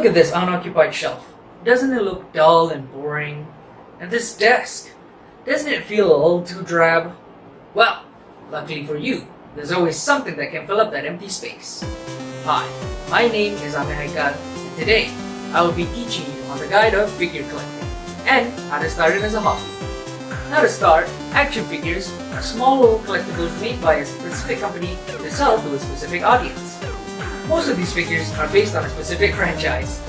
Look at this unoccupied shelf. Doesn't it look dull and boring? And this desk, doesn't it feel a little too drab? Well, luckily for you, there's always something that can fill up that empty space. Hi, my name is Haitley, and today I will be teaching you on the guide of figure collecting and how to start it as a hobby. Now to start, action figures are small little collectibles made by a specific company to sell to a specific audience. Most of these figures are based on a specific franchise,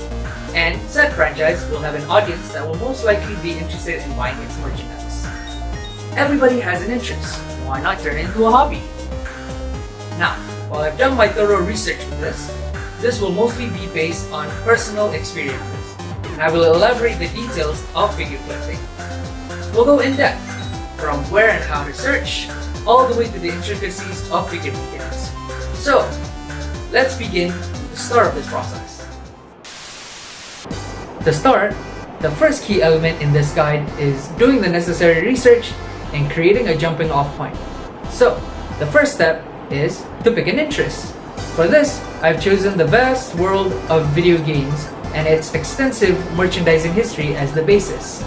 and said franchise will have an audience that will most likely be interested in buying its merchandise. Everybody has an interest, why not turn it into a hobby? Now, while I've done my thorough research for this will mostly be based on personal experiences, and I will elaborate the details of figure collecting. We'll go in depth, from where and how to search, all the way to the intricacies of figure mechanics. So, let's begin with the start of this process. To start, the first key element in this guide is doing the necessary research and creating a jumping off point. So, the first step is to pick an interest. For this, I've chosen the vast world of video games and its extensive merchandising history as the basis.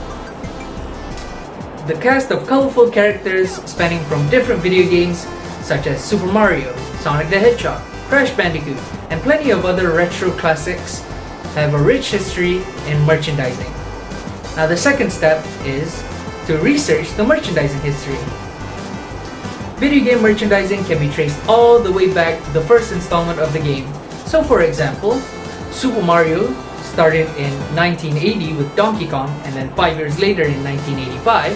The cast of colorful characters spanning from different video games such as Super Mario, Sonic the Hedgehog, Crash Bandicoot, and plenty of other retro classics have a rich history in merchandising. Now the second step is to research the merchandising history. Video game merchandising can be traced all the way back to the first installment of the game. So for example, Super Mario started in 1980 with Donkey Kong, and then 5 years later in 1985,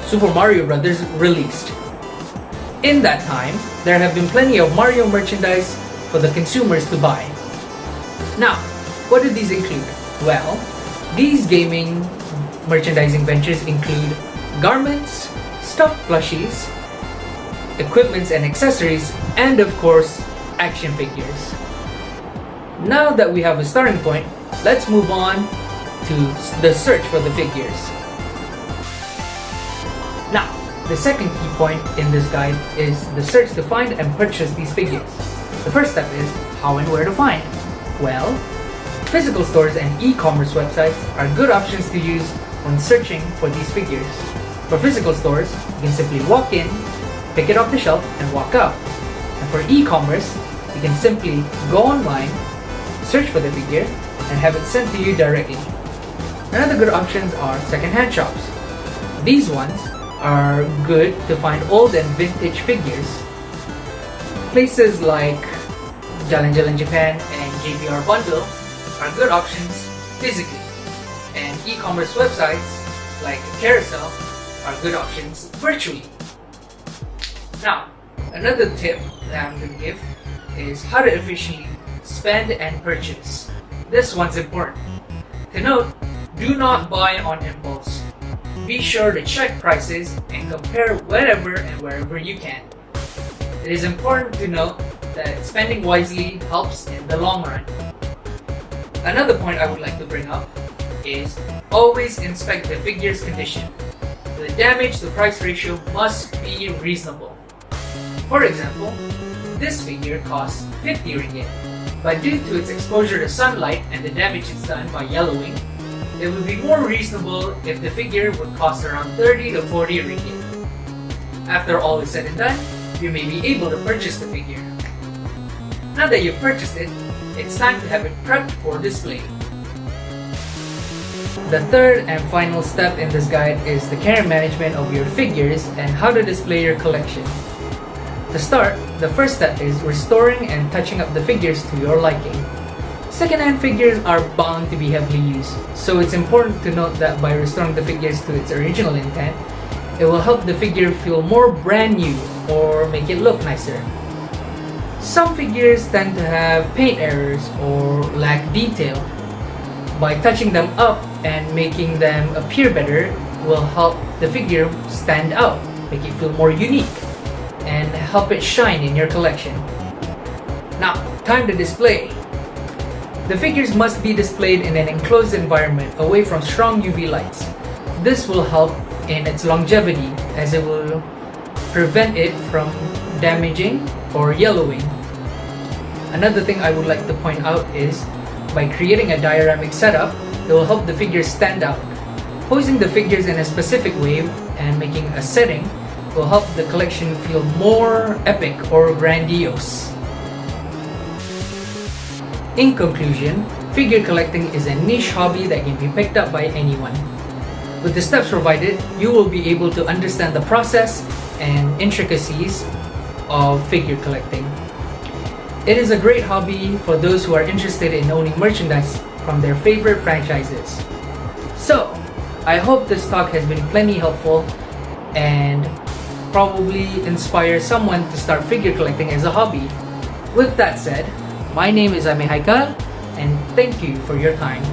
Super Mario Bros. Released. In that time, there have been plenty of Mario merchandise for the consumers to buy. Now, what do these include? Well, these gaming merchandising ventures include garments, stuffed plushies, equipments and accessories, and of course, action figures. Now that we have a starting point, let's move on to the search for the figures. Now, the second key point in this guide is the search to find and purchase these figures. The first step is how and where to find. Well, physical stores and e-commerce websites are good options to use when searching for these figures. For physical stores, you can simply walk in, pick it off the shelf, and walk out. And for e-commerce, you can simply go online, search for the figure, and have it sent to you directly. Another good options are second-hand shops. These ones are good to find old and vintage figures. Places like Jalan Jalan Japan and JBR Bundle are good options physically, and e-commerce websites like Carousel are good options virtually. Now, another tip that I'm going to give is how to efficiently spend and purchase. This one's important. To note, do not buy on impulse. Be sure to check prices and compare wherever and wherever you can. It is important to note that spending wisely helps in the long run. Another point I would like to bring up is always inspect the figure's condition. The damage to price ratio must be reasonable. For example, this figure costs 50 ringgit, but due to its exposure to sunlight and the damage it's done by yellowing, it would be more reasonable if the figure would cost around 30 to 40 ringgit. After all is said and done, you may be able to purchase the figure. Now that you've purchased it, it's time to have it prepped for display. The third and final step in this guide is the care and management of your figures and how to display your collection. To start, the first step is restoring and touching up the figures to your liking. Second-hand figures are bound to be heavily used, so it's important to note that by restoring the figures to its original intent, it will help the figure feel more brand new or make it look nicer. Some figures tend to have paint errors or lack detail. By touching them up and making them appear better will help the figure stand out, make it feel more unique, and help it shine in your collection. Now, time to display. The figures must be displayed in an enclosed environment away from strong UV lights. This will help in its longevity as it will prevent it from damaging or yellowing. Another thing I would like to point out is By creating a dioramic setup, it will help the figures stand out. Posing the figures in a specific way and making a setting will help the collection feel more epic or grandiose. In conclusion, figure collecting is a niche hobby that can be picked up by anyone. With the steps provided, you will be able to understand the process and intricacies of figure collecting. It is a great hobby for those who are interested in owning merchandise from their favorite franchises. So, I hope this talk has been plenty helpful and probably inspire someone to start figure collecting as a hobby. With that said, my name is Haikal and thank you for your time.